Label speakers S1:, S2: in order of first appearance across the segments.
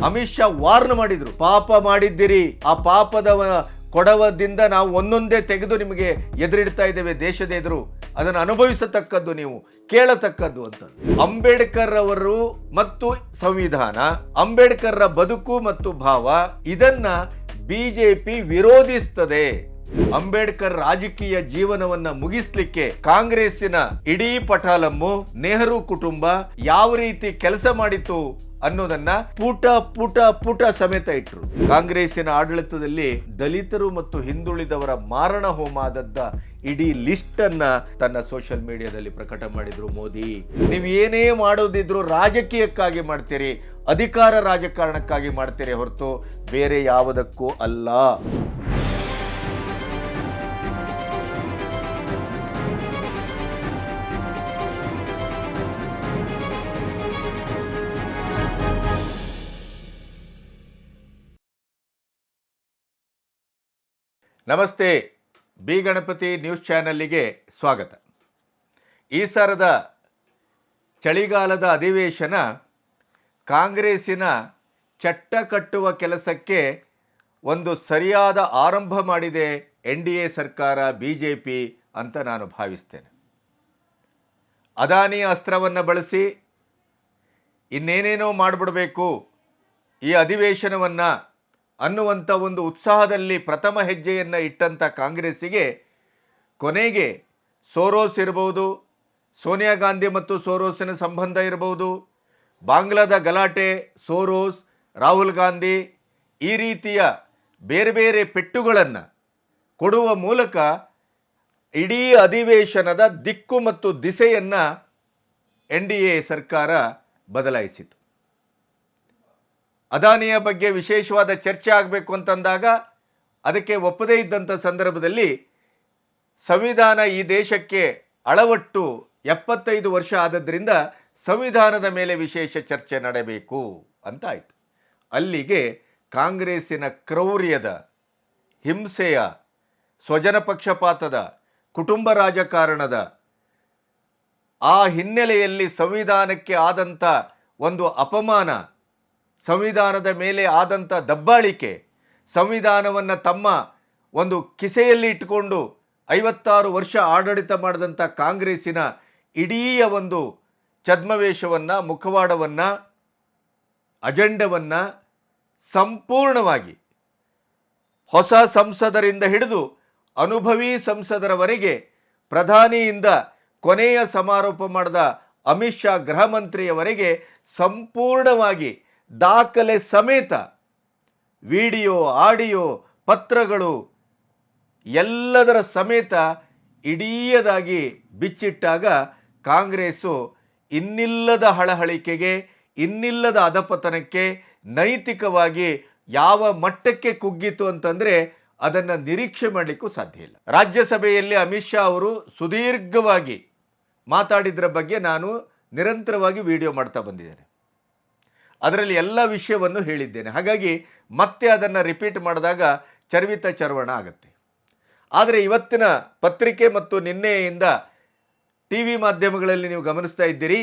S1: Amit Shah warn ಮಾಡಿದ್ರು, ಪಾಪ ಮಾಡಿದ್ದೀರಿ, ಆ ಪಾಪದ ಕೊಡವದಿಂದ ನಾವು ಒಂದೊಂದೇ ತೆಗೆದು ನಿಮಗೆ ಎದುರಿಡ್ತಾ ಇದ್ದೇವೆ ದೇಶದ ಎದುರು, ಅದನ್ನು ಅನುಭವಿಸತಕ್ಕದ್ದು, ನೀವು ಕೇಳತಕ್ಕದ್ದು ಅಂತ. ಅಂಬೇಡ್ಕರ್ ಅವರು ಮತ್ತು ಸಂವಿಧಾನ, ಅಂಬೇಡ್ಕರ್ ಬದುಕು ಮತ್ತು ಭಾವ, ಇದನ್ನ ಬಿಜೆಪಿ ವಿರೋಧಿಸ್ತದೆ. ಅಂಬೇಡ್ಕರ್ ರಾಜಕೀಯ ಜೀವನವನ್ನ ಮುಗಿಸ್ಲಿಕ್ಕೆ ಕಾಂಗ್ರೆಸ್ಸಿನ ಇಡೀ ಪಟಾಲಮ್ಮು, ನೆಹರು ಕುಟುಂಬ ಯಾವ ರೀತಿ ಕೆಲಸ ಮಾಡಿತು ಅನ್ನೋದನ್ನ ಪುಟ ಸಮೇತ ಇಟ್ರು. ಕಾಂಗ್ರೆಸ್ಸಿನ ಆಡಳಿತದಲ್ಲಿ ದಲಿತರು ಮತ್ತು ಹಿಂದುಳಿದವರ ಮಾರಣ ಹೋಮ ಆದದ್ದ ಇಡೀ ಲಿಸ್ಟ್ ಅನ್ನ ತನ್ನ ಸೋಷಿಯಲ್ ಮೀಡಿಯಾದಲ್ಲಿ ಪ್ರಕಟ ಮಾಡಿದ್ರು ಮೋದಿ. ನೀವು ಏನೇ ಮಾಡೋದಿದ್ರು ರಾಜಕೀಯಕ್ಕಾಗಿ ಮಾಡ್ತೀರಿ, ಅಧಿಕಾರ ರಾಜಕಾರಣಕ್ಕಾಗಿ ಮಾಡ್ತೀರಿ ಹೊರತು ಬೇರೆ ಯಾವುದಕ್ಕೂ ಅಲ್ಲ. ನಮಸ್ತೆ, ಬಿ ಗಣಪತಿ ನ್ಯೂಸ್ ಚಾನಲ್ಗೆ ಸ್ವಾಗತ. ಈ ಸಾರದ ಚಳಿಗಾಲದ ಅಧಿವೇಶನ ಕಾಂಗ್ರೆಸ್ಸಿನ ಚಟ್ಟ ಕಟ್ಟುವ ಕೆಲಸಕ್ಕೆ ಒಂದು ಸರಿಯಾದ ಆರಂಭ ಮಾಡಿದೆ NDA ಸರ್ಕಾರ, BJP ಅಂತ ನಾನು ಭಾವಿಸ್ತೇನೆ. ಅದಾನಿ ಅಸ್ತ್ರವನ್ನು ಬಳಸಿ ಇನ್ನೇನೇನೋ ಮಾಡಿಬಿಡಬೇಕು ಈ ಅಧಿವೇಶನವನ್ನು ಅನ್ನುವಂಥ ಒಂದು ಉತ್ಸಾಹದಲ್ಲಿ ಪ್ರಥಮ ಹೆಜ್ಜೆಯನ್ನು ಇಟ್ಟಂಥ ಕಾಂಗ್ರೆಸ್ಸಿಗೆ ಕೊನೆಗೆ ಸೋರೋಸ್ ಇರಬಹುದು, ಸೋನಿಯಾ ಗಾಂಧಿ ಮತ್ತು ಸೋರೋಸಿನ ಸಂಬಂಧ ಇರಬಹುದು, ಬಾಂಗ್ಲಾದ ಗಲಾಟೆ, ಸೋರೋಸ್, ರಾಹುಲ್ ಗಾಂಧಿ, ಈ ರೀತಿಯ ಬೇರೆ ಬೇರೆ ಪೆಟ್ಟುಗಳನ್ನು ಕೊಡುವ ಮೂಲಕ ಇಡೀ ಅಧಿವೇಶನದ ದಿಕ್ಕು ಮತ್ತು ದಿಸೆಯನ್ನು NDA ಸರ್ಕಾರ ಬದಲಾಯಿಸಿತು. ಅದಾನಿಯ ಬಗ್ಗೆ ವಿಶೇಷವಾದ ಚರ್ಚೆ ಆಗಬೇಕು ಅಂತಂದಾಗ ಅದಕ್ಕೆ ಒಪ್ಪದೇ ಇದ್ದಂಥ ಸಂದರ್ಭದಲ್ಲಿ ಸಂವಿಧಾನ ಈ ದೇಶಕ್ಕೆ ಅಳವಟ್ಟು 75 ವರ್ಷ ಆದದ್ರಿಂದ ಸಂವಿಧಾನದ ಮೇಲೆ ವಿಶೇಷ ಚರ್ಚೆ ನಡೆಯಬೇಕು ಅಂತ ಆಯಿತು. ಅಲ್ಲಿಗೆ ಕಾಂಗ್ರೆಸ್ಸಿನ ಕ್ರೌರ್ಯದ, ಹಿಂಸೆಯ, ಸ್ವಜನ ಪಕ್ಷಪಾತದ, ಕುಟುಂಬ ರಾಜಕಾರಣದ ಆ ಹಿನ್ನೆಲೆಯಲ್ಲಿ ಸಂವಿಧಾನಕ್ಕೆ ಆದಂಥ ಒಂದು ಅಪಮಾನ, ಸಂವಿಧಾನದ ಮೇಲೆ ಆದಂಥ ದಬ್ಬಾಳಿಕೆ, ಸಂವಿಧಾನವನ್ನು ತಮ್ಮ ಒಂದು ಕಿಸೆಯಲ್ಲಿ ಇಟ್ಟುಕೊಂಡು 56 ವರ್ಷ ಆಡಳಿತ ಮಾಡಿದಂಥ ಕಾಂಗ್ರೆಸ್ಸಿನ ಇಡೀ ಒಂದು ಛದ್ಮವೇಷವನ್ನು, ಮುಖವಾಡವನ್ನು, ಅಜೆಂಡವನ್ನು ಸಂಪೂರ್ಣವಾಗಿ ಹೊಸ ಸಂಸದರಿಂದ ಹಿಡಿದು ಅನುಭವಿ ಸಂಸದರವರೆಗೆ, ಪ್ರಧಾನಿಯಿಂದ ಕೊನೆಯ ಸಮಾರೋಪ ಮಾಡಿದ ಅಮಿತ್ ಶಾ ಗೃಹ ಮಂತ್ರಿಯವರೆಗೆ ಸಂಪೂರ್ಣವಾಗಿ ದಾಖಲೆ ಸಮೇತ ವಿಡಿಯೋ, ಆಡಿಯೋ, ಪತ್ರಗಳು ಎಲ್ಲದರ ಸಮೇತ ಇಡೀಯದಾಗಿ ಬಿಚ್ಚಿಟ್ಟಾಗ ಕಾಂಗ್ರೆಸ್ಸು ಇನ್ನಿಲ್ಲದ ಹಳಹಳಿಕೆಗೆ, ಇನ್ನಿಲ್ಲದ ಅಧಪತನಕ್ಕೆ, ನೈತಿಕವಾಗಿ ಯಾವ ಮಟ್ಟಕ್ಕೆ ಕುಗ್ಗಿತು ಅಂತಂದರೆ ಅದನ್ನು ನಿರೀಕ್ಷೆ ಮಾಡಲಿಕ್ಕೂ ಸಾಧ್ಯ ಇಲ್ಲ. ರಾಜ್ಯಸಭೆಯಲ್ಲಿ ಅಮಿತ್ ಶಾ ಅವರು ಸುದೀರ್ಘವಾಗಿ ಮಾತಾಡಿದ್ರ ಬಗ್ಗೆ ನಾನು ನಿರಂತರವಾಗಿ ವಿಡಿಯೋ ಮಾಡ್ತಾ ಬಂದಿದ್ದೇನೆ. ಅದರಲ್ಲಿ ಎಲ್ಲ ವಿಷಯವನ್ನು ಹೇಳಿದ್ದೇನೆ. ಹಾಗಾಗಿ ಮತ್ತೆ ಅದನ್ನು ರಿಪೀಟ್ ಮಾಡಿದಾಗ ಚರ್ವಿತ ಚರ್ವಣ ಆಗುತ್ತೆ. ಆದರೆ ಇವತ್ತಿನ ಪತ್ರಿಕೆ ಮತ್ತು ನಿನ್ನೆಯಿಂದ TV ಮಾಧ್ಯಮಗಳಲ್ಲಿ ನೀವು ಗಮನಿಸ್ತಾ ಇದ್ದೀರಿ,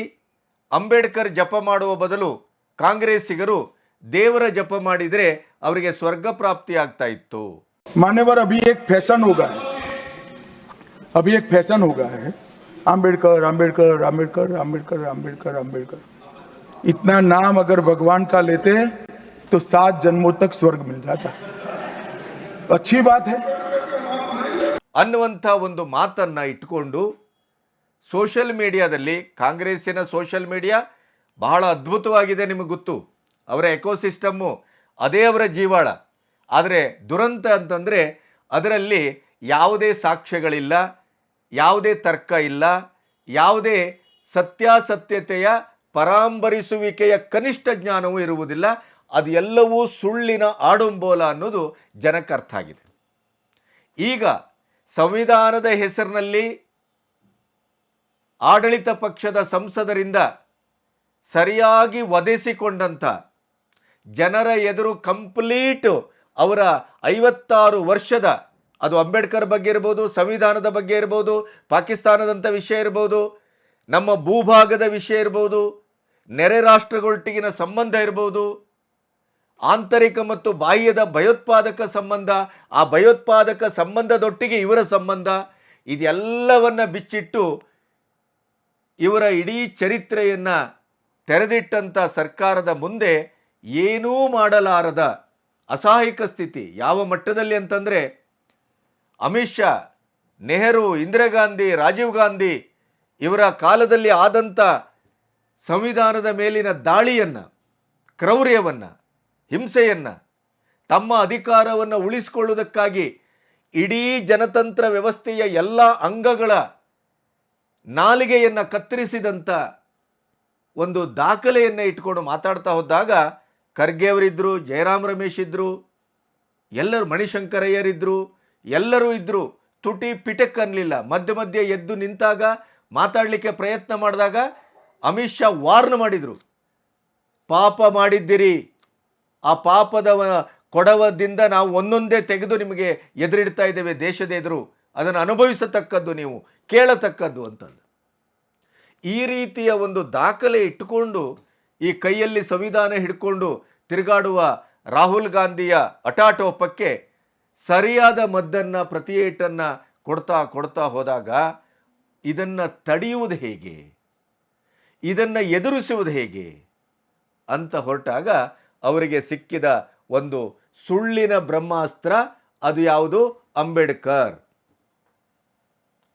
S1: ಅಂಬೇಡ್ಕರ್ ಜಪ ಮಾಡುವ ಬದಲು ಕಾಂಗ್ರೆಸ್ಸಿಗರು ದೇವರ ಜಪ ಮಾಡಿದರೆ ಅವರಿಗೆ ಸ್ವರ್ಗ ಪ್ರಾಪ್ತಿ ಆಗ್ತಾ ಇತ್ತು.
S2: मान्यवर, अभी एक फैशन होगा है, अभी एक फैशन होगा है, अंबेडकर अंबेडकर अंबेडकर अंबेडकर अंबेडकर अंबेडकर। इतना नाम अगर भगवान का लेते तो 7 जन्मों तक स्वर्ग मिल जाता। अच्छी बात है
S1: ಅನ್ನುವಂಥ ಒಂದು ಮಾತನ್ನು ಇಟ್ಕೊಂಡು ಸೋಷಿಯಲ್ ಮೀಡಿಯಾದಲ್ಲಿ, ಕಾಂಗ್ರೆಸ್ಸಿನ ಸೋಷಿಯಲ್ ಮೀಡಿಯಾ ಬಹಳ ಅದ್ಭುತವಾಗಿದೆ, ನಿಮಗೆ ಗೊತ್ತು. ಅವರ ಎಕೋಸಿಸ್ಟಮ್ಮು ಅದೇ ಅವರ ಜೀವಾಳ. ಆದರೆ ದುರಂತ ಅಂತಂದರೆ ಅದರಲ್ಲಿ ಯಾವುದೇ ಸಾಕ್ಷ್ಯಗಳಿಲ್ಲ, ಯಾವುದೇ ತರ್ಕ ಇಲ್ಲ, ಯಾವುದೇ ಸತ್ಯಾಸತ್ಯತೆಯ ಪರಾಂಬರಿಸುವಿಕೆಯ ಕನಿಷ್ಠ ಜ್ಞಾನವೂ ಇರುವುದಿಲ್ಲ. ಅದು ಎಲ್ಲವೂ ಸುಳ್ಳಿನ ಆಡಂಬೋಲ ಅನ್ನೋದು ಜನಕ್ಕೆ ಅರ್ಥ ಆಗಿದೆ. ಈಗ ಸಂವಿಧಾನದ ಹೆಸರಿನಲ್ಲಿ ಆಡಳಿತ ಪಕ್ಷದ ಸಂಸದರಿಂದ ಸರಿಯಾಗಿ ವಧಿಸಿಕೊಂಡಂಥ, ಜನರ ಎದುರು ಕಂಪ್ಲೀಟ್ ಅವರ 56 ವರ್ಷದ, ಅದು ಅಂಬೇಡ್ಕರ್ ಬಗ್ಗೆ ಇರ್ಬೋದು, ಸಂವಿಧಾನದ ಬಗ್ಗೆ ಇರ್ಬೋದು, ಪಾಕಿಸ್ತಾನದಂಥ ವಿಷಯ ಇರ್ಬೋದು, ನಮ್ಮ ಭೂಭಾಗದ ವಿಷಯ ಇರ್ಬೋದು, ನೆರೆ ರಾಷ್ಟ್ರಗಳೊಟ್ಟಿಗಿನ ಸಂಬಂಧ ಇರ್ಬೋದು, ಆಂತರಿಕ ಮತ್ತು ಬಾಹ್ಯದ ಭಯೋತ್ಪಾದಕ ಸಂಬಂಧ, ಆ ಭಯೋತ್ಪಾದಕ ಸಂಬಂಧದೊಟ್ಟಿಗೆ ಇವರ ಸಂಬಂಧ, ಇದೆಲ್ಲವನ್ನ ಬಿಚ್ಚಿಟ್ಟು ಇವರ ಇಡೀ ಚರಿತ್ರೆಯನ್ನು ತೆರೆದಿಟ್ಟಂಥ ಸರ್ಕಾರದ ಮುಂದೆ ಏನೂ ಮಾಡಲಾರದ ಅಸಹಾಯಕ ಸ್ಥಿತಿ. ಯಾವ ಮಟ್ಟದಲ್ಲಿ ಅಂತಂದರೆ, ಅಮಿತ್ ಶಾ, ನೆಹರು, ಇಂದಿರಾ ಗಾಂಧಿ, ರಾಜೀವ್ ಗಾಂಧಿ ಇವರ ಕಾಲದಲ್ಲಿ ಆದಂಥ ಸಂವಿಧಾನದ ಮೇಲಿನ ದಾಳಿಯನ್ನು, ಕ್ರೌರ್ಯವನ್ನು, ಹಿಂಸೆಯನ್ನು ತಮ್ಮ ಅಧಿಕಾರವನ್ನು ಉಳಿಸಿಕೊಳ್ಳುವುದಕ್ಕಾಗಿ ಇಡೀ ಜನತಂತ್ರ ವ್ಯವಸ್ಥೆಯ ಎಲ್ಲ ಅಂಗಗಳ ನಾಲಿಗೆಯನ್ನು ಕತ್ತರಿಸಿದಂಥ ಒಂದು ದಾಖಲೆಯನ್ನು ಇಟ್ಕೊಂಡು ಮಾತಾಡ್ತಾ ಹೋದಾಗ ಖರ್ಗೆ ಅವರಿದ್ದರು, ಜಯರಾಮ್ ರಮೇಶ್ ಇದ್ದರು, ಎಲ್ಲರೂ, ಮಣಿಶಂಕರಯ್ಯರಿದ್ದರು, ಎಲ್ಲರೂ ಇದ್ದರು. ತುಟಿ ಪಿಟಕ್ ಅನ್ನಲಿಲ್ಲ. ಮಧ್ಯ ಮಧ್ಯೆ ಎದ್ದು ನಿಂತಾಗ ಮಾತಾಡಲಿಕ್ಕೆ ಪ್ರಯತ್ನ ಮಾಡಿದಾಗ ಅಮಿತ್ ಶಾ ವಾರ್ನ್ ಮಾಡಿದರು. ಪಾಪ ಮಾಡಿದ್ದೀರಿ, ಆ ಪಾಪದ ಕೊಡವದಿಂದ ನಾವು ಒಂದೊಂದೇ ತೆಗೆದು ನಿಮಗೆ ಎದುರಿಡ್ತಾ ಇದ್ದೇವೆ ದೇಶದ ಎದುರು, ಅದನ್ನು ಅನುಭವಿಸತಕ್ಕದ್ದು, ನೀವು ಕೇಳತಕ್ಕದ್ದು ಅಂತಂದು. ಈ ರೀತಿಯ ಒಂದು ದಾಖಲೆ ಇಟ್ಟುಕೊಂಡು ಈ ಕೈಯಲ್ಲಿ ಸಂವಿಧಾನ ಹಿಡ್ಕೊಂಡು ತಿರುಗಾಡುವ ರಾಹುಲ್ ಗಾಂಧಿಯ ಹಠಾಟೋಪಕ್ಕೆ ಸರಿಯಾದ ಮದ್ದನ್ನು, ಪ್ರತಿಯೇಟನ್ನು ಕೊಡ್ತಾ ಹೋದಾಗ ಇದನ್ನು ತಡೆಯುವುದು ಹೇಗೆ, ಇದನ್ನು ಎದುರಿಸುವುದು ಹೇಗೆ ಅಂತ ಹೊರಟಾಗ ಅವರಿಗೆ ಸಿಕ್ಕಿದ ಒಂದು ಸುಳ್ಳಿನ ಬ್ರಹ್ಮಾಸ್ತ್ರ. ಅದು ಯಾವುದು? ಅಂಬೇಡ್ಕರ್.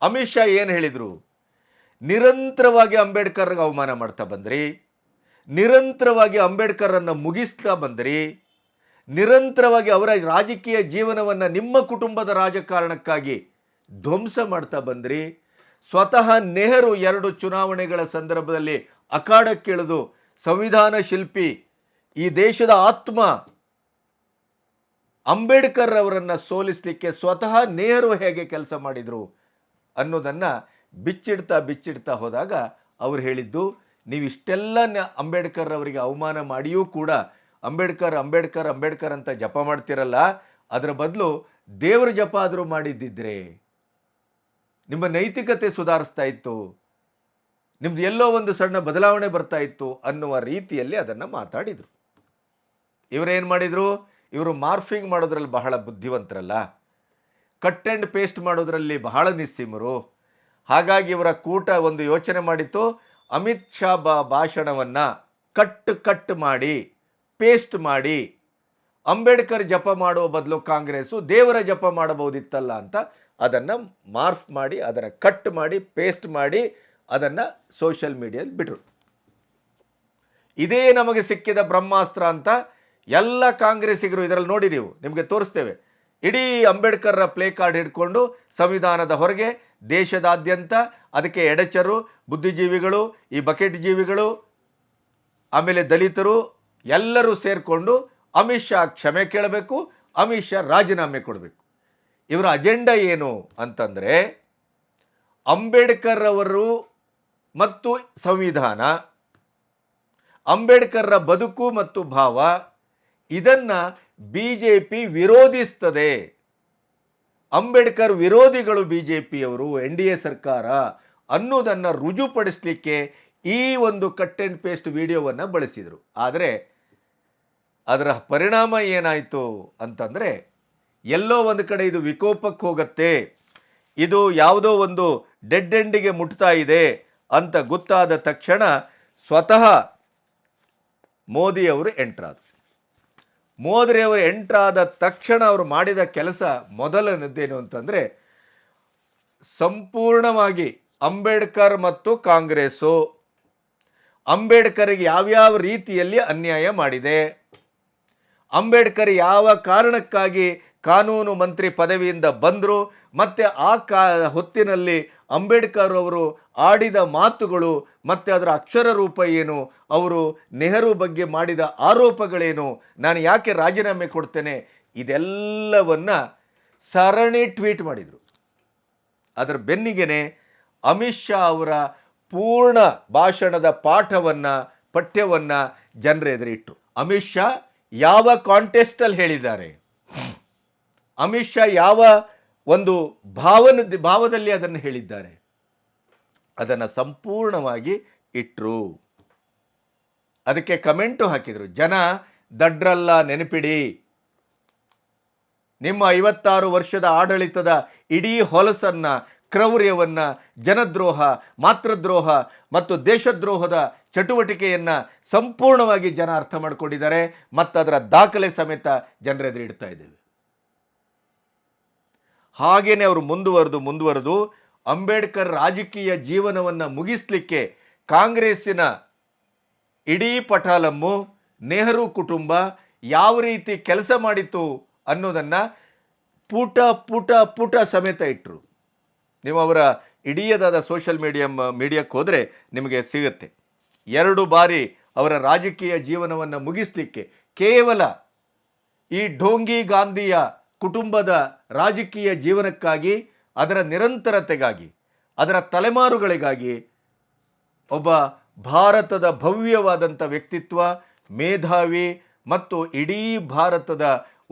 S1: ಅಮಿತ್ ಶಾ ಏನು ಹೇಳಿದರು? ನಿರಂತರವಾಗಿ ಅಂಬೇಡ್ಕರ್ಗೆ ಅವಮಾನ ಮಾಡ್ತಾ ಬಂದ್ರಿ, ನಿರಂತರವಾಗಿ ಅಂಬೇಡ್ಕರನ್ನು ಮುಗಿಸ್ತಾ ಬಂದ್ರಿ, ನಿರಂತರವಾಗಿ ಅವರ ರಾಜಕೀಯ ಜೀವನವನ್ನು ನಿಮ್ಮ ಕುಟುಂಬದ ರಾಜಕಾರಣಕ್ಕಾಗಿ ಧ್ವಂಸ ಮಾಡ್ತಾ ಬಂದ್ರಿ. ಸ್ವತಃ ನೆಹರು 2 ಚುನಾವಣೆಗಳ ಸಂದರ್ಭದಲ್ಲಿ ಅಖಾಡಕ್ಕಿಳಿದು ಸಂವಿಧಾನ ಶಿಲ್ಪಿ, ಈ ದೇಶದ ಆತ್ಮ ಅಂಬೇಡ್ಕರ್ ಅವರನ್ನು ಸೋಲಿಸಲಿಕ್ಕೆ ಸ್ವತಃ ನೆಹರು ಹೇಗೆ ಕೆಲಸ ಮಾಡಿದರು ಅನ್ನೋದನ್ನು ಬಿಚ್ಚಿಡ್ತಾ ಹೋದಾಗ ಅವರು ಹೇಳಿದ್ದು, ನೀವು ಇಷ್ಟೆಲ್ಲ ಅಂಬೇಡ್ಕರ್ ಅವರಿಗೆ ಅವಮಾನ ಮಾಡಿಯೂ ಕೂಡ ಅಂಬೇಡ್ಕರ್ ಅಂಬೇಡ್ಕರ್ ಅಂಬೇಡ್ಕರ್ ಅಂತ ಜಪ ಮಾಡ್ತಿರಲ್ಲ, ಅದರ ಬದಲು ದೇವರ ಜಪ ಆದರೂ ಮಾಡಿದ್ದಿದ್ರೆ ನಿಮ್ಮ ನೈತಿಕತೆ ಸುಧಾರಿಸ್ತಾ ಇತ್ತು, ನಿಮ್ದು ಎಲ್ಲೋ ಒಂದು ಸಣ್ಣ ಬದಲಾವಣೆ ಬರ್ತಾ ಇತ್ತು ಅನ್ನುವ ರೀತಿಯಲ್ಲಿ ಅದನ್ನು ಮಾತಾಡಿದರು. ಇವರೇನು ಮಾಡಿದರು? ಇವರು ಮಾರ್ಫಿಂಗ್ ಮಾಡೋದ್ರಲ್ಲಿ ಬಹಳ ಬುದ್ಧಿವಂತರಲ್ಲ, ಕಟ್ ಆ್ಯಂಡ್ ಪೇಸ್ಟ್ ಮಾಡೋದ್ರಲ್ಲಿ ಬಹಳ ನಿಸ್ಸೀಮರು. ಹಾಗಾಗಿ ಇವರ ಕೂಟ ಒಂದು ಯೋಚನೆ ಮಾಡಿತ್ತು, ಅಮಿತ್ ಶಾ ಭಾಷಣವನ್ನು ಕಟ್ ಮಾಡಿ ಪೇಸ್ಟ್ ಮಾಡಿ ಅಂಬೇಡ್ಕರ್ ಜಪ ಮಾಡುವ ಬದಲು ಕಾಂಗ್ರೆಸ್ಸು ದೇವರ ಜಪ ಮಾಡಬಹುದಿತ್ತಲ್ಲ ಅಂತ ಅದನ್ನು ಮಾರ್ಫ್ ಮಾಡಿ, ಅದನ್ನು ಕಟ್ ಮಾಡಿ, ಪೇಸ್ಟ್ ಮಾಡಿ ಅದನ್ನು ಸೋಷಿಯಲ್ ಮೀಡಿಯಲ್ಲಿ ಬಿಟ್ಟರು. ಇದೇ ನಮಗೆ ಸಿಕ್ಕಿದ ಬ್ರಹ್ಮಾಸ್ತ್ರ ಅಂತ ಎಲ್ಲ ಕಾಂಗ್ರೆಸ್ಸಿಗರು ಇದರಲ್ಲಿ ನೋಡಿ, ನೀವು ನಿಮಗೆ ತೋರಿಸ್ತೇವೆ. ಇಡೀ ಅಂಬೇಡ್ಕರ್ರ ಪ್ಲೇ ಕಾರ್ಡ್ ಹಿಡ್ಕೊಂಡು ಸಂವಿಧಾನದ ಹೊರಗೆ ದೇಶದಾದ್ಯಂತ ಅದಕ್ಕೆ ಎಡಚರು, ಬುದ್ಧಿಜೀವಿಗಳು, ಈ ಬಕೆಟ್ ಜೀವಿಗಳು, ಆಮೇಲೆ ದಲಿತರು ಎಲ್ಲರೂ ಸೇರಿಕೊಂಡು ಅಮಿತ್ ಶಾ ಕ್ಷಮೆ ಕೇಳಬೇಕು, ಅಮಿತ್ ಶಾ ರಾಜೀನಾಮೆ ಕೊಡಬೇಕು. ಇವರ ಅಜೆಂಡಾ ಏನು ಅಂತಂದರೆ, ಅಂಬೇಡ್ಕರ್ ಅವರು ಮತ್ತು ಸಂವಿಧಾನ, ಅಂಬೇಡ್ಕರ್ರ ಬದುಕು ಮತ್ತು ಭಾವ, ಇದನ್ನು BJP ವಿರೋಧಿಸ್ತದೆ. ಅಂಬೇಡ್ಕರ್ ವಿರೋಧಿಗಳು BJPಯವರು, NDA ಸರ್ಕಾರ ಅನ್ನೋದನ್ನು ರುಜುಪಡಿಸಲಿಕ್ಕೆ ಈ ಒಂದು ಕಟ್ ಆ್ಯಂಡ್ ಪೇಸ್ಟ್ ವಿಡಿಯೋವನ್ನು ಬಳಸಿದರು. ಆದರೆ ಅದರ ಪರಿಣಾಮ ಏನಾಯಿತು ಅಂತಂದರೆ, ಎಲ್ಲೋ ಒಂದು ಕಡೆ ಇದು ವಿಕೋಪಕ್ಕೆ ಹೋಗುತ್ತೆ, ಇದು ಯಾವುದೋ ಒಂದು ಡೆಡ್ ಎಂಡಿಗೆ ಮುಟ್ತಾ ಇದೆ ಅಂತ ಗೊತ್ತಾದ ತಕ್ಷಣ ಸ್ವತಃ ಮೋದಿಯವರು ಎಂಟ್ರಾದರು. ಮೋದಿಯವರು ಎಂಟ್ರಾದ ತಕ್ಷಣ ಅವರು ಮಾಡಿದ ಕೆಲಸ ಮೊದಲನೇದೇನು ಅಂತಂದರೆ, ಸಂಪೂರ್ಣವಾಗಿ ಅಂಬೇಡ್ಕರ್ ಮತ್ತು ಕಾಂಗ್ರೆಸ್ಸು ಅಂಬೇಡ್ಕರ್ಗೆ ಯಾವ್ಯಾವ ರೀತಿಯಲ್ಲಿ ಅನ್ಯಾಯ ಮಾಡಿದೆ, ಅಂಬೇಡ್ಕರ್ ಯಾವ ಕಾರಣಕ್ಕಾಗಿ ಕಾನೂನು ಮಂತ್ರಿ ಪದವಿಯಿಂದ ಬಂದರು, ಮತ್ತು ಆ ಹೊತ್ತಿನಲ್ಲಿ ಅಂಬೇಡ್ಕರ್ ಅವರು ಆಡಿದ ಮಾತುಗಳು ಮತ್ತು ಅದರ ಅಕ್ಷರ ರೂಪ ಏನು, ಅವರು ನೆಹರು ಬಗ್ಗೆ ಮಾಡಿದ ಆರೋಪಗಳೇನು, ನಾನು ಯಾಕೆ ರಾಜೀನಾಮೆ ಕೊಡ್ತೇನೆ, ಇದೆಲ್ಲವನ್ನು ಸರಣಿ ಟ್ವೀಟ್ ಮಾಡಿದರು. ಅದರ ಬೆನ್ನಿಗೆನೆ ಅಮಿತ್ ಶಾ ಅವರ ಪೂರ್ಣ ಭಾಷಣದ ಪಠ್ಯವನ್ನು ಜನರ ಎದುರಿಟ್ಟರು. ಅಮಿತ್ ಶಾ ಯಾವ ಕಾಂಟೆಸ್ಟಲ್ಲಿ ಹೇಳಿದ್ದಾರೆ, ಅಮಿತ್ ಶಾ ಯಾವ ಒಂದು ಭಾವದಲ್ಲಿ ಅದನ್ನು ಹೇಳಿದ್ದಾರೆ, ಅದನ್ನು ಸಂಪೂರ್ಣವಾಗಿ ಇಟ್ಟರು. ಅದಕ್ಕೆ ಕಮೆಂಟು ಹಾಕಿದರು. ಜನ ದಡ್ರಲ್ಲ, ನೆನಪಿಡಿ. ನಿಮ್ಮ 56 ವರ್ಷದ ಆಡಳಿತದ ಇಡೀ ಹೊಲಸನ್ನ, ಕ್ರೌರ್ಯವನ್ನ, ಜನದ್ರೋಹ, ಮಾತೃದ್ರೋಹ ಮತ್ತು ದೇಶದ್ರೋಹದ ಚಟುವಟಿಕೆಯನ್ನ ಸಂಪೂರ್ಣವಾಗಿ ಜನ ಅರ್ಥ ಮಾಡಿಕೊಂಡಿದ್ದಾರೆ ಮತ್ತು ಅದರ ದಾಖಲೆ ಸಮೇತ ಜನರೆದುರು ಇಡ್ತಾ ಇದ್ದೇವೆ. ಹಾಗೇನೆ ಅವರು ಮುಂದುವರೆದು ಅಂಬೇಡ್ಕರ್ ರಾಜಕೀಯ ಜೀವನವನ್ನು ಮುಗಿಸ್ಲಿಕ್ಕೆ ಕಾಂಗ್ರೆಸ್ಸಿನ ಇಡೀ ಪಟಾಲಮ್ಮು, ನೆಹರು ಕುಟುಂಬ ಯಾವ ರೀತಿ ಕೆಲಸ ಮಾಡಿತು ಅನ್ನೋದನ್ನು ಪುಟ ಸಮೇತ ಇಟ್ಟರು. ನೀವು ಅವರ ಇಡೀದಾದ ಸೋಷಿಯಲ್ ಮೀಡಿಯಾಕ್ಕೆ ಹೋದರೆ ನಿಮಗೆ ಸಿಗುತ್ತೆ. 2 ಬಾರಿ ಅವರ ರಾಜಕೀಯ ಜೀವನವನ್ನು ಮುಗಿಸ್ಲಿಕ್ಕೆ ಕೇವಲ ಈ ಢೋಂಗಿ ಗಾಂಧಿಯ ಕುಟುಂಬದ ರಾಜಕೀಯ ಜೀವನಕ್ಕಾಗಿ, ಅದರ ನಿರಂತರತೆಗಾಗಿ, ಅದರ ತಲೆಮಾರುಗಳಿಗಾಗಿ ಒಬ್ಬ ಭಾರತದ ಭವ್ಯವಾದಂಥ ವ್ಯಕ್ತಿತ್ವ, ಮೇಧಾವಿ ಮತ್ತು ಇಡೀ ಭಾರತದ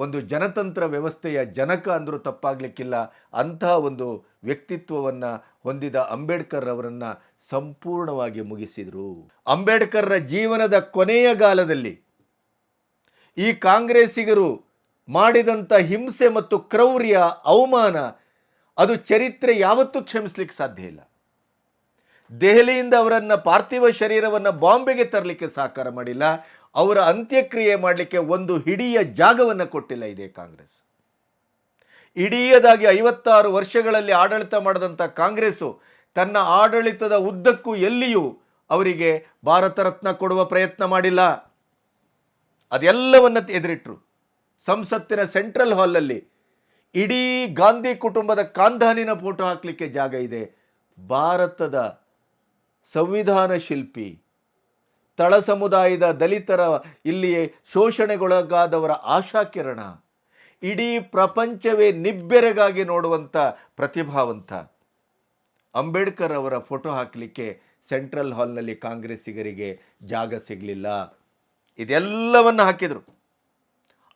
S1: ಒಂದು ಜನತಂತ್ರ ವ್ಯವಸ್ಥೆಯ ಜನಕ ಅಂದರೂ ತಪ್ಪಾಗಲಿಕ್ಕಿಲ್ಲ, ಅಂತಹ ಒಂದು ವ್ಯಕ್ತಿತ್ವವನ್ನು ಹೊಂದಿದ ಅಂಬೇಡ್ಕರ್ ಅವರನ್ನು ಸಂಪೂರ್ಣವಾಗಿ ಮುಗಿಸಿದರು. ಅಂಬೇಡ್ಕರ್ರ ಜೀವನದ ಕೊನೆಯ ಕಾಲದಲ್ಲಿ ಈ ಕಾಂಗ್ರೆಸ್ಸಿಗರು ಮಾಡಿದಂಥ ಹಿಂಸೆ ಮತ್ತು ಕ್ರೌರ್ಯ, ಅವಮಾನ, ಅದು ಚರಿತ್ರೆ ಯಾವತ್ತೂ ಕ್ಷಮಿಸಲಿಕ್ಕೆ ಸಾಧ್ಯ ಇಲ್ಲ. ದೆಹಲಿಯಿಂದ ಅವರನ್ನು ಪಾರ್ಥಿವ ಶರೀರವನ್ನು ಬಾಂಬೆಗೆ ತರಲಿಕ್ಕೆ ಸಹಕಾರ ಮಾಡಿಲ್ಲ. ಅವರ ಅಂತ್ಯಕ್ರಿಯೆ ಮಾಡಲಿಕ್ಕೆ ಒಂದು ಹಿಡಿಯ ಜಾಗವನ್ನು ಕೊಟ್ಟಿಲ್ಲ ಇದೇ ಕಾಂಗ್ರೆಸ್. ಇಡೀದಾಗಿ 56 ವರ್ಷಗಳಲ್ಲಿ ಆಡಳಿತ ಮಾಡಿದಂಥ ಕಾಂಗ್ರೆಸ್ಸು ತನ್ನ ಆಡಳಿತದ ಉದ್ದಕ್ಕೂ ಎಲ್ಲಿಯೂ ಅವರಿಗೆ ಭಾರತ ರತ್ನ ಕೊಡುವ ಪ್ರಯತ್ನ ಮಾಡಿಲ್ಲ. ಅದೆಲ್ಲವನ್ನು ಎದುರಿಟ್ರು. ಸಂಸತ್ತಿನ ಸೆಂಟ್ರಲ್ ಹಾಲಲ್ಲಿ ಇಡೀ ಗಾಂಧಿ ಕುಟುಂಬದ ಕಾಂಧಾನಿನ ಫೋಟೋ ಹಾಕಲಿಕ್ಕೆ ಜಾಗ ಇದೆ. ಭಾರತದ ಸಂವಿಧಾನ ಶಿಲ್ಪಿ, ತಳ ಸಮುದಾಯದ ದಲಿತರ, ಇಲ್ಲಿ ಶೋಷಣೆಗೊಳಗಾದವರ ಆಶಾಕಿರಣ, ಇಡೀ ಪ್ರಪಂಚವೇ ನಿಬ್ಬೆರಗಾಗಿ ನೋಡುವಂಥ ಪ್ರತಿಭಾವಂತ ಅಂಬೇಡ್ಕರ್ ಅವರ ಫೋಟೋ ಹಾಕಲಿಕ್ಕೆ ಸೆಂಟ್ರಲ್ ಹಾಲ್ನಲ್ಲಿ ಕಾಂಗ್ರೆಸ್ಸಿಗರಿಗೆ ಜಾಗ ಸಿಗಲಿಲ್ಲ. ಇದೆಲ್ಲವನ್ನು ಹಾಕಿದರು.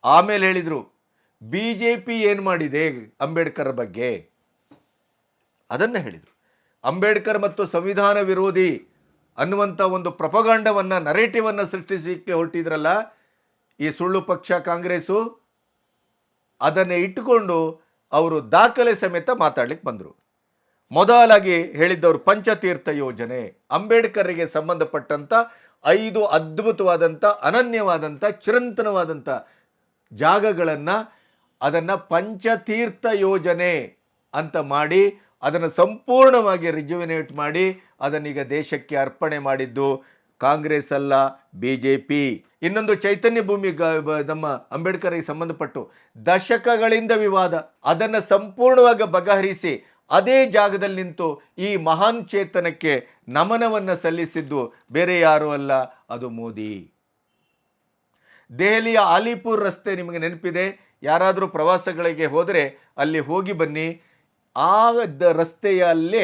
S1: ಆಮೇಲೆ ಹೇಳಿದರು, BJP ಏನು ಮಾಡಿದೆ ಅಂಬೇಡ್ಕರ್ ಬಗ್ಗೆ, ಅದನ್ನು ಹೇಳಿದರು. ಅಂಬೇಡ್ಕರ್ ಮತ್ತು ಸಂವಿಧಾನ ವಿರೋಧಿ ಅನ್ನುವಂಥ ಒಂದು ಪ್ರಪಗಾಂಡವನ್ನು, ನರೇಟಿವನ್ನು ಸೃಷ್ಟಿಸಲಿಕ್ಕೆ ಹೊರಟಿದ್ರಲ್ಲ ಈ ಸುಳ್ಳು ಪಕ್ಷ ಕಾಂಗ್ರೆಸ್ಸು, ಅದನ್ನೇ ಇಟ್ಟುಕೊಂಡು ಅವರು ದಾಖಲೆ ಸಮೇತ ಮಾತಾಡ್ಲಿಕ್ಕೆ ಬಂದರು. ಮೊದಲಾಗಿ ಹೇಳಿದ್ದವರು ಪಂಚತೀರ್ಥ ಯೋಜನೆ, ಅಂಬೇಡ್ಕರ್ಗೆ ಸಂಬಂಧಪಟ್ಟಂಥ 5 ಅದ್ಭುತವಾದಂಥ, ಅನನ್ಯವಾದಂಥ, ಚಿರಂತನವಾದಂಥ ಜಾಗಗಳನ್ನು ಅದನ್ನು ಪಂಚತೀರ್ಥ ಯೋಜನೆ ಅಂತ ಮಾಡಿ ಅದನ್ನು ಸಂಪೂರ್ಣವಾಗಿ ರಿಜುವಿನೇಟ್ ಮಾಡಿ ಅದನ್ನೀಗ ದೇಶಕ್ಕೆ ಅರ್ಪಣೆ ಮಾಡಿದ್ದು ಕಾಂಗ್ರೆಸ್ ಅಲ್ಲ, BJP. ಇನ್ನೊಂದು ಚೈತನ್ಯ ಭೂಮಿ ನಮ್ಮ ಅಂಬೇಡ್ಕರ್ಗೆ ಸಂಬಂಧಪಟ್ಟು ದಶಕಗಳಿಂದ ವಿವಾದ, ಅದನ್ನು ಸಂಪೂರ್ಣವಾಗಿ ಬಗೆಹರಿಸಿ ಅದೇ ಜಾಗದಲ್ಲಿ ನಿಂತು ಈ ಮಹಾನ್ ಚೇತನಕ್ಕೆ ನಮನವನ್ನು ಸಲ್ಲಿಸಿದ್ದು ಬೇರೆ ಯಾರೂ ಅಲ್ಲ, ಅದು ಮೋದಿ. ದೆಹಲಿಯ ಅಲಿಪುರ್ ರಸ್ತೆ ನಿಮಗೆ ನೆನಪಿದೆ, ಯಾರಾದರೂ ಪ್ರವಾಸಗಳಿಗೆ ಹೋದರೆ ಅಲ್ಲಿ ಹೋಗಿ ಬನ್ನಿ. ಆ ರಸ್ತೆಯಲ್ಲೇ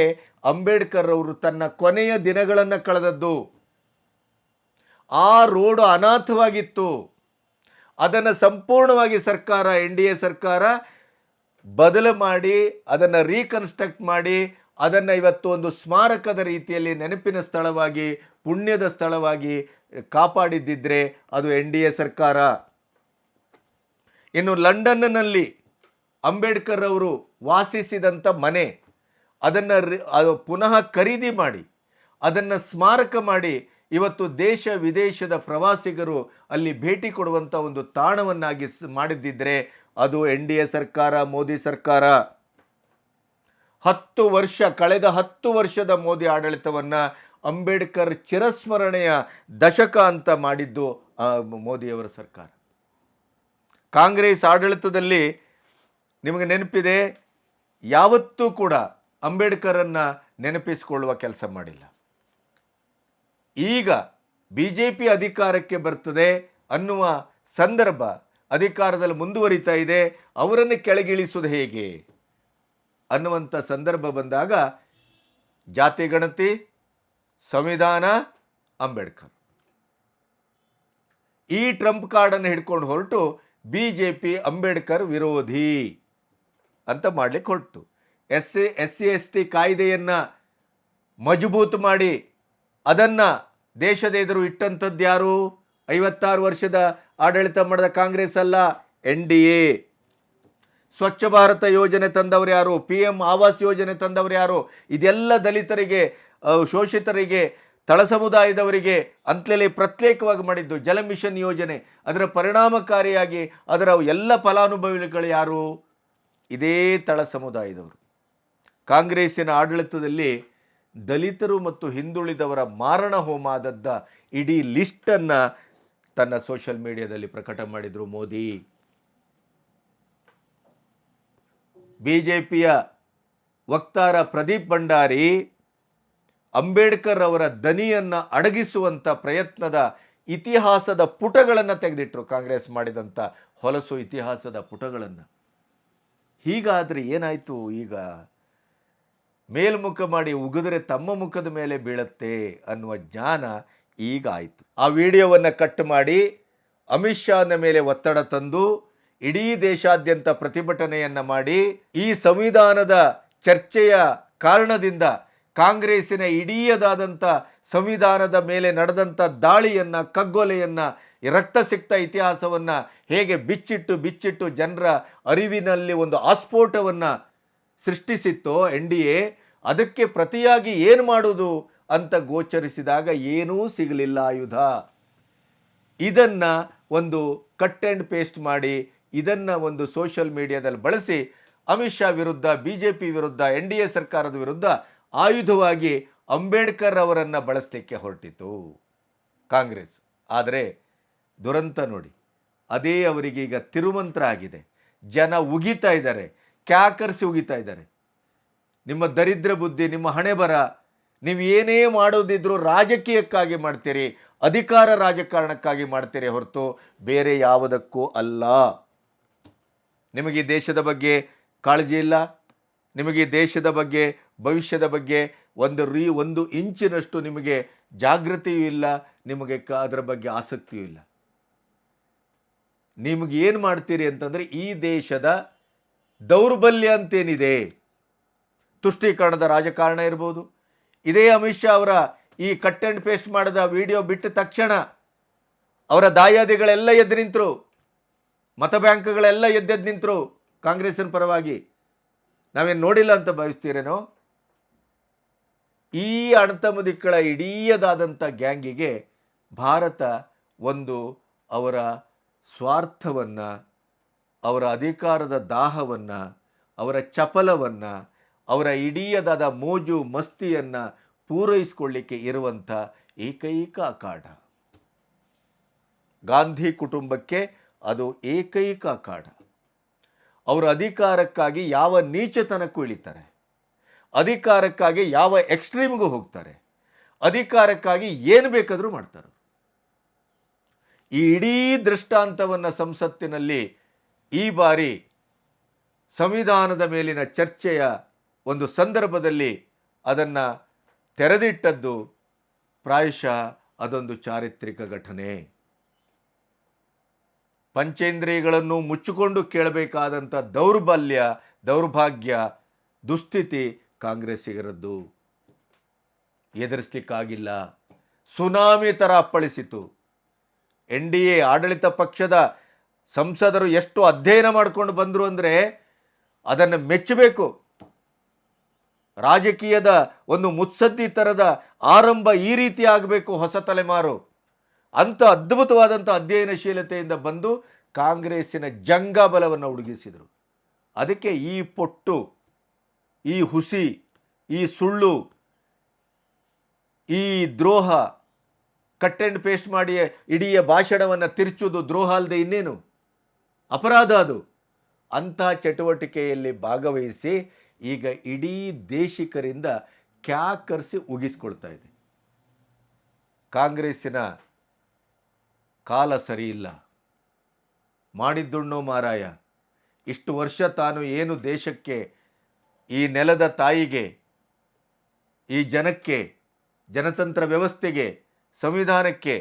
S1: ಅಂಬೇಡ್ಕರ್ ಅವರು ತನ್ನ ಕೊನೆಯ ದಿನಗಳನ್ನು ಕಳೆದದ್ದು. ಆ ರೋಡು ಅನಾಥವಾಗಿತ್ತು. ಅದನ್ನು ಸಂಪೂರ್ಣವಾಗಿ ಸರ್ಕಾರ, NDA ಸರ್ಕಾರ ಬದಲು ಮಾಡಿ, ಅದನ್ನು ರೀಕನ್ಸ್ಟ್ರಕ್ಟ್ ಮಾಡಿ, ಅದನ್ನು ಇವತ್ತು ಒಂದು ಸ್ಮಾರಕದ ರೀತಿಯಲ್ಲಿ ನೆನಪಿನ ಸ್ಥಳವಾಗಿ, ಪುಣ್ಯದ ಸ್ಥಳವಾಗಿ ಕಾಪಾಡಿದ್ದಿದ್ರೆ ಅದು NDA ಸರ್ಕಾರ. ಇನ್ನು ಲಂಡನ್ನಲ್ಲಿ ಅಂಬೇಡ್ಕರ್ ಅವರು ವಾಸಿಸಿದಂಥ ಮನೆ, ಅದನ್ನು ಪುನಃ ಖರೀದಿ ಮಾಡಿ, ಅದನ್ನು ಸ್ಮಾರಕ ಮಾಡಿ, ಇವತ್ತು ದೇಶ ವಿದೇಶದ ಪ್ರವಾಸಿಗರು ಅಲ್ಲಿ ಭೇಟಿ ಕೊಡುವಂಥ ಒಂದು ತಾಣವನ್ನಾಗಿ ಮಾಡಿದ್ದಿದ್ರೆ ಅದು NDA ಸರ್ಕಾರ, ಮೋದಿ ಸರ್ಕಾರ. 10 ವರ್ಷ, ಕಳೆದ 10 ವರ್ಷದ ಮೋದಿ ಆಡಳಿತವನ್ನು ಅಂಬೇಡ್ಕರ್ ಚಿರಸ್ಮರಣೆಯ ದಶಕ ಅಂತ ಮಾಡಿದ್ದು ಮೋದಿಯವರ ಸರ್ಕಾರ. ಕಾಂಗ್ರೆಸ್ ಆಡಳಿತದಲ್ಲಿ ನಿಮಗೆ ನೆನಪಿದೆ, ಯಾವತ್ತೂ ಕೂಡ ಅಂಬೇಡ್ಕರನ್ನು ನೆನಪಿಸಿಕೊಳ್ಳುವ ಕೆಲಸ ಮಾಡಿಲ್ಲ. ಈಗ BJP ಅಧಿಕಾರಕ್ಕೆ ಬರ್ತದೆ ಅನ್ನುವ ಸಂದರ್ಭ, ಅಧಿಕಾರದಲ್ಲಿ ಮುಂದುವರಿತಾ ಇದೆ, ಅವರನ್ನು ಕೆಳಗಿಳಿಸುವುದು ಹೇಗೆ ಅನ್ನುವಂಥ ಸಂದರ್ಭ ಬಂದಾಗ ಜಾತಿ ಗಣತಿ, ಸಂವಿಧಾನ, ಅಂಬೇಡ್ಕರ್, ಈ ಟ್ರಂಪ್ ಕಾರ್ಡನ್ನು ಹಿಡ್ಕೊಂಡು ಹೊರಟು BJP ಅಂಬೇಡ್ಕರ್ ವಿರೋಧಿ ಅಂತ ಮಾಡಲಿಕ್ಕೆ ಹೊರಟು. SC/ST ಕಾಯ್ದೆಯನ್ನು ಮಜಬೂತು ಮಾಡಿ ಅದನ್ನು ದೇಶದ ಎದುರು ಇಟ್ಟಂಥದ್ದು ಯಾರು? 56 ವರ್ಷದ ಆಡಳಿತ ಮಾಡಿದ ಕಾಂಗ್ರೆಸ್ ಅಲ್ಲ, NDA. ಸ್ವಚ್ಛ ಭಾರತ ಯೋಜನೆ ತಂದವರು ಯಾರು? PM ಆವಾಸ್ ಯೋಜನೆ ತಂದವರು ಯಾರು? ಇದೆಲ್ಲ ದಲಿತರಿಗೆ, ಶೋಷಿತರಿಗೆ, ತಳ ಸಮುದಾಯದವರಿಗೆ ಅಂತಲೇ ಪ್ರತ್ಯೇಕವಾಗಿ ಮಾಡಿದ್ದು. ಜಲ ಮಿಷನ್ ಯೋಜನೆ, ಅದರ ಪರಿಣಾಮಕಾರಿಯಾಗಿ ಅದರ ಎಲ್ಲ ಫಲಾನುಭವಿಗಳು ಯಾರು? ಇದೇ ತಳ ಸಮುದಾಯದವರು. ಕಾಂಗ್ರೆಸ್ಸಿನ ಆಡಳಿತದಲ್ಲಿ ದಲಿತರು ಮತ್ತು ಹಿಂದುಳಿದವರ ಮಾರಣ ಹೋಮ ಆದದ್ದ ಇಡೀ ಲಿಸ್ಟನ್ನು ತನ್ನ ಸೋಷಿಯಲ್ ಮೀಡಿಯಾದಲ್ಲಿ ಪ್ರಕಟ ಮಾಡಿದರು ಮೋದಿ. BJPಯ ವಕ್ತಾರ ಪ್ರದೀಪ್ ಭಂಡಾರಿ ಅಂಬೇಡ್ಕರ್ ಅವರ ದನಿಯನ್ನು ಅಡಗಿಸುವಂಥ ಪ್ರಯತ್ನದ ಇತಿಹಾಸದ ಪುಟಗಳನ್ನು ತೆಗೆದಿಟ್ಟರು. ಕಾಂಗ್ರೆಸ್ ಮಾಡಿದಂಥ ಹೊಲಸು ಇತಿಹಾಸದ ಪುಟಗಳನ್ನು. ಹೀಗಾದರೆ ಏನಾಯಿತು? ಈಗ ಮೇಲ್ಮುಖ ಮಾಡಿ ಉಗಿದ್ರೆ ತಮ್ಮ ಮುಖದ ಮೇಲೆ ಬೀಳತ್ತೆ ಅನ್ನುವ ಜ್ಞಾನ ಈಗ ಆಯಿತು. ಆ ವಿಡಿಯೋವನ್ನು ಕಟ್ ಮಾಡಿ ಅಮಿತ್ ಶಾನ ಮೇಲೆ ಒತ್ತಡ ತಂದು ಇಡೀ ದೇಶಾದ್ಯಂತ ಪ್ರತಿಭಟನೆಯನ್ನು ಮಾಡಿ ಈ ಸಂವಿಧಾನದ ಚರ್ಚೆಯ ಕಾರಣದಿಂದ ಕಾಂಗ್ರೆಸ್ಸಿನ ಇಡೀದಾದಂಥ ಸಂವಿಧಾನದ ಮೇಲೆ ನಡೆದಂಥ ದಾಳಿಯನ್ನು, ಕಗ್ಗೊಲೆಯನ್ನು, ರಕ್ತಸಿಕ್ತ ಇತಿಹಾಸವನ್ನು ಹೇಗೆ ಬಿಚ್ಚಿಟ್ಟು ಜನರ ಅರಿವಿನಲ್ಲಿ ಒಂದು ಆಸ್ಫೋಟವನ್ನು ಸೃಷ್ಟಿಸಿತ್ತೋ NDA, ಅದಕ್ಕೆ ಪ್ರತಿಯಾಗಿ ಏನು ಮಾಡೋದು ಅಂತ ಗೋಚರಿಸಿದಾಗ ಏನೂ ಸಿಗಲಿಲ್ಲ ಆಯುಧ. ಇದನ್ನು ಒಂದು ಕಟ್ ಆ್ಯಂಡ್ ಪೇಸ್ಟ್ ಮಾಡಿ ಇದನ್ನು ಒಂದು ಸೋಷಿಯಲ್ ಮೀಡಿಯಾದಲ್ಲಿ ಬಳಸಿ ಅಮಿತ್ ಶಾ ವಿರುದ್ಧ, BJP ವಿರುದ್ಧ, NDA ಸರ್ಕಾರದ ವಿರುದ್ಧ ಆಯುಧವಾಗಿ ಅಂಬೇಡ್ಕರ್ ಅವರನ್ನು ಬಳಸಲಿಕ್ಕೆ ಹೊರಟಿತು ಕಾಂಗ್ರೆಸ್. ಆದರೆ ದುರಂತ ನೋಡಿ, ಅದೇ ಅವರಿಗೀಗ ತಿರುಮಂತ್ರ ಆಗಿದೆ. ಜನ ಉಗಿತಾ ಇದ್ದಾರೆ, ಕ್ಯಾಕರಿಸಿ ಉಗಿತಾ ಇದ್ದಾರೆ. ನಿಮ್ಮ ದರಿದ್ರ ಬುದ್ಧಿ, ನಿಮ್ಮ ಹಣೆ ಬರ, ನೀವು ಏನೇ ಮಾಡೋದಿದ್ರೂ ರಾಜಕೀಯಕ್ಕಾಗಿ ಮಾಡ್ತೀರಿ, ಅಧಿಕಾರ ರಾಜಕಾರಣಕ್ಕಾಗಿ ಮಾಡ್ತೀರಿ ಹೊರತು ಬೇರೆ ಯಾವುದಕ್ಕೂ ಅಲ್ಲ. ನಿಮಗೆ ಈ ದೇಶದ ಬಗ್ಗೆ ಕಾಳಜಿ ಇಲ್ಲ, ನಿಮಗೆ ಈ ದೇಶದ ಬಗ್ಗೆ, ಭವಿಷ್ಯದ ಬಗ್ಗೆ ಒಂದು ಇಂಚಿನಷ್ಟು ನಿಮಗೆ ಜಾಗೃತಿಯೂ ಇಲ್ಲ, ನಿಮಗೆ ಅದರ ಬಗ್ಗೆ ಆಸಕ್ತಿಯೂ ಇಲ್ಲ. ನಿಮಗೆ ಏನು ಮಾಡ್ತೀರಿ ಅಂತಂದರೆ, ಈ ದೇಶದ ದೌರ್ಬಲ್ಯ ಅಂತೇನಿದೆ, ತುಷ್ಟೀಕರಣದ ರಾಜಕಾರಣ ಇರ್ಬೋದು, ಇದೇ ಅಮಿತ್ ಶಾ ಅವರ ಈ ಕಟ್ ಆ್ಯಂಡ್ ಪೇಸ್ಟ್ ಮಾಡಿದ ವಿಡಿಯೋ ಬಿಟ್ಟ ತಕ್ಷಣ ಅವರ ದಾಯಾದಿಗಳೆಲ್ಲ ಎದ್ದು ನಿಂತರು, ಮತ ಬ್ಯಾಂಕ್ಗಳೆಲ್ಲ ಎದ್ದೆದ್ದು ನಿಂತರು ಕಾಂಗ್ರೆಸ್ಸಿನ ಪರವಾಗಿ. ನಾವೇನು ನೋಡಿಲ್ಲ ಅಂತ ಭಾವಿಸ್ತೀರೇನೋ? ಈ ಅಣತಮುದಿಕ್ಕಳ ಇಡೀದಾದಂಥ ಗ್ಯಾಂಗಿಗೆ ಭಾರತ ಒಂದು ಅವರ ಸ್ವಾರ್ಥವನ್ನು, ಅವರ ಅಧಿಕಾರದ ದಾಹವನ್ನು, ಅವರ ಚಪಲವನ್ನು, ಅವರ ಇಡೀದಾದ ಮೋಜು ಮಸ್ತಿಯನ್ನು ಪೂರೈಸಿಕೊಳ್ಳಿಕ್ಕೆ ಇರುವಂಥ ಏಕೈಕ ಅಖಾಡ. ಗಾಂಧಿ ಕುಟುಂಬಕ್ಕೆ ಅದು ಏಕೈಕ ಅಖಾಡ. ಅವರು ಅಧಿಕಾರಕ್ಕಾಗಿ ಯಾವ ನೀಚತನಕ್ಕೂ ಇಳಿತಾರೆ, ಅಧಿಕಾರಕ್ಕಾಗಿ ಯಾವ ಎಕ್ಸ್ಟ್ರೀಮ್ಗೂ ಹೋಗ್ತಾರೆ, ಅಧಿಕಾರಕ್ಕಾಗಿ ಏನು ಬೇಕಾದರೂ ಮಾಡ್ತಾರೆ. ಈ ಇಡೀ ದೃಷ್ಟಾಂತವನ್ನು ಸಂಸತ್ತಿನಲ್ಲಿ ಈ ಬಾರಿ ಸಂವಿಧಾನದ ಮೇಲಿನ ಚರ್ಚೆಯ ಒಂದು ಸಂದರ್ಭದಲ್ಲಿ ಅದನ್ನು ತೆರೆದಿಟ್ಟದ್ದು ಪ್ರಾಯಶಃ ಅದೊಂದು ಚಾರಿತ್ರಿಕ ಘಟನೆ. ಪಂಚೇಂದ್ರಿಯಗಳನ್ನು ಮುಚ್ಚಿಕೊಂಡು ಕೇಳಬೇಕಾದಂಥ ದೌರ್ಬಲ್ಯ, ದೌರ್ಭಾಗ್ಯ, ದುಸ್ಥಿತಿ ಕಾಂಗ್ರೆಸ್ಸಿಗರದ್ದು. ಎದುರಿಸಲಿಕ್ಕಾಗಿಲ್ಲ. ಸುನಾಮಿ ಥರ ಅಪ್ಪಳಿಸಿತು. NDA ಆಡಳಿತ ಪಕ್ಷದ ಸಂಸದರು ಎಷ್ಟು ಅಧ್ಯಯನ ಮಾಡಿಕೊಂಡು ಬಂದರು ಅಂದರೆ ಅದನ್ನು ಮೆಚ್ಚಬೇಕು. ರಾಜಕೀಯದ ಒಂದು ಮುತ್ಸದ್ದಿ ಥರದ ಆರಂಭ ಈ ರೀತಿ ಆಗಬೇಕು ಹೊಸ ತಲೆಮಾರು ಅಂತ ಅದ್ಭುತವಾದಂಥ ಅಧ್ಯಯನಶೀಲತೆಯಿಂದ ಬಂದು ಕಾಂಗ್ರೆಸ್ಸಿನ ಜಂಗಬಲವನ್ನು ಉಡುಗಿಸಿದರು. ಅದಕ್ಕೆ ಈ ಪೊಟ್ಟು, ಈ ಹುಸಿ, ಈ ಸುಳ್ಳು, ಈ ದ್ರೋಹ, ಕಟ್ ಆ್ಯಂಡ್ ಪೇಸ್ಟ್ ಮಾಡಿ ಇಡೀ ಭಾಷಣವನ್ನು ತಿರುಚುವುದು ದ್ರೋಹ ಅಲ್ಲದೆ ಇನ್ನೇನು, ಅಪರಾಧ ಅದು. ಅಂಥ ಚಟುವಟಿಕೆಯಲ್ಲಿ ಭಾಗವಹಿಸಿ ಈಗ ಇಡೀ ದೇಶಿಕರಿಂದ ಕ್ಯಾಕರಿಸಿ ಉಗಿಸ್ಕೊಳ್ತಾ ಇದೆ. ಕಾಂಗ್ರೆಸ್ಸಿನ ಕಾಲ ಸರಿಯಿಲ್ಲ. ಮಾಡಿದ್ದುಣ್ಣು ಮಾರಾಯ. ಇಷ್ಟು ವರ್ಷ ತಾನು ಏನು ದೇಶಕ್ಕೆ, ಈ ನೆಲದ ತಾಯಿಗೆ, ಈ ಜನಕ್ಕೆ, ಜನತಂತ್ರ ವ್ಯವಸ್ಥೆಗೆ, ಸಂವಿಧಾನಕ್ಕೆ,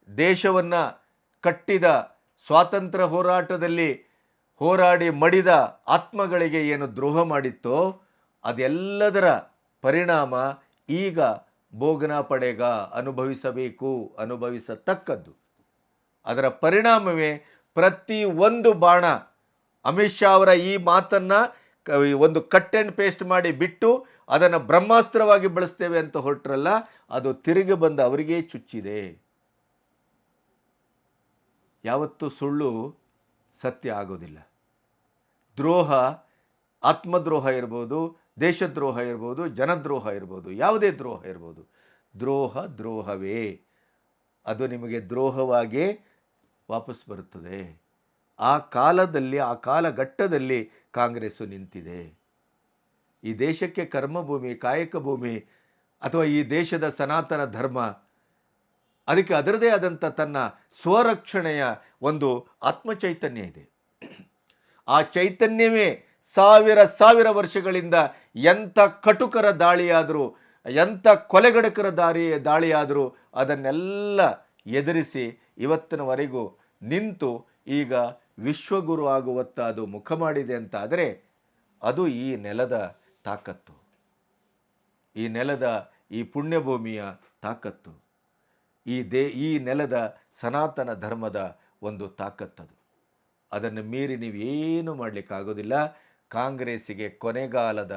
S1: ದೇಶವನ್ನು ಕಟ್ಟಿದ ಸ್ವಾತಂತ್ರ್ಯ ಹೋರಾಟದಲ್ಲಿ ಹೋರಾಡಿ ಮಡಿದ ಆತ್ಮಗಳಿಗೆ ಏನು ದ್ರೋಹ ಮಾಡಿತ್ತೋ ಅದೆಲ್ಲದರ ಪರಿಣಾಮ ಈಗ ಭೋಗನ ಪಡೆಗ ಅನುಭವಿಸಬೇಕು, ಅನುಭವಿಸತಕ್ಕದ್ದು. ಅದರ ಪರಿಣಾಮವೇ ಪ್ರತಿ ಒಂದು ಬಾಣ ಅಮಿತ್ ಶಾ ಅವರ ಈ ಮಾತನ್ನು ಒಂದು ಕಟ್ ಆ್ಯಂಡ್ ಪೇಸ್ಟ್ ಮಾಡಿ ಬಿಟ್ಟು ಅದನ್ನು ಬ್ರಹ್ಮಾಸ್ತ್ರವಾಗಿ ಬಳಸ್ತೇವೆ ಅಂತ ಹೊರಟ್ರಲ್ಲ, ಅದು ತಿರುಗಿ ಬಂದು ಅವರಿಗೇ ಚುಚ್ಚಿದೆ. ಯಾವತ್ತೂ ಸುಳ್ಳು ಸತ್ಯ ಆಗೋದಿಲ್ಲ. ದ್ರೋಹ, ಆತ್ಮದ್ರೋಹ ಇರ್ಬೋದು, ದೇಶದ್ರೋಹ ಇರ್ಬೋದು, ಜನದ್ರೋಹ ಇರ್ಬೋದು, ಯಾವುದೇ ದ್ರೋಹ ಇರ್ಬೋದು, ದ್ರೋಹವೇ. ಅದು ನಿಮಗೆ ದ್ರೋಹವಾಗೇ ವಾಪಸ್ ಬರುತ್ತದೆ. ಆ ಕಾಲದಲ್ಲಿ, ಆ ಕಾಲಘಟ್ಟದಲ್ಲಿ ಕಾಂಗ್ರೆಸ್ಸು ನಿಂತಿದೆ. ಈ ದೇಶಕ್ಕೆ ಕರ್ಮಭೂಮಿ, ಕಾಯಕ ಭೂಮಿ, ಅಥವಾ ಈ ದೇಶದ ಸನಾತನ ಧರ್ಮ, ಅದಕ್ಕೆ ಅದರದೇ ಆದಂಥ ತನ್ನ ಸ್ವರಕ್ಷಣೆಯ ಒಂದು ಆತ್ಮಚೈತನ್ಯ ಇದೆ. ಆ ಚೈತನ್ಯವೇ ಸಾವಿರ ವರ್ಷಗಳಿಂದ ಎಂಥ ಕಟುಕರ ದಾಳಿಯಾದರೂ, ಎಂಥ ಕೊಲೆಗಡಕರ ದಾಳಿಯಾದರೂ ಅದನ್ನೆಲ್ಲ ಎದುರಿಸಿ ಇವತ್ತಿನವರೆಗೂ ನಿಂತು ಈಗ ವಿಶ್ವಗುರು ಆಗುವತ್ತ ಅದು ಮುಖ ಮಾಡಿದೆ ಅಂತ ಆದರೆ ಅದು ಈ ನೆಲದ ತಾಕತ್ತು, ಈ ನೆಲದ, ಈ ಪುಣ್ಯಭೂಮಿಯ ತಾಕತ್ತು, ಈ ನೆಲದ ಸನಾತನ ಧರ್ಮದ ಒಂದು ತಾಕತ್ತದು. ಅದನ್ನು ಮೀರಿ ನೀವೇನು ಮಾಡಲಿಕ್ಕಾಗೋದಿಲ್ಲ. ಕಾಂಗ್ರೆಸ್ಸಿಗೆ ಕೊನೆಗಾಲದ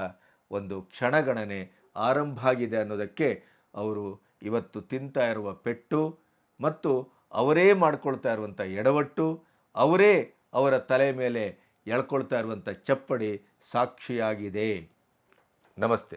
S1: ಒಂದು ಕ್ಷಣಗಣನೆ ಆರಂಭ ಆಗಿದೆ ಅನ್ನೋದಕ್ಕೆ ಅವರು ಇವತ್ತು ತಿಂತಾ ಇರುವ ಪೆಟ್ಟು ಮತ್ತು ಅವರೇ ಮಾಡ್ಕೊಳ್ತಾ ಇರುವಂಥ ಎಡವಟ್ಟು, ಅವರೇ ಅವರ ತಲೆ ಮೇಲೆ ಎಳ್ಕೊಳ್ತಾ ಇರುವಂಥ ಚಪ್ಪಡಿ ಸಾಕ್ಷಿಯಾಗಿದೆ. ನಮಸ್ತೆ.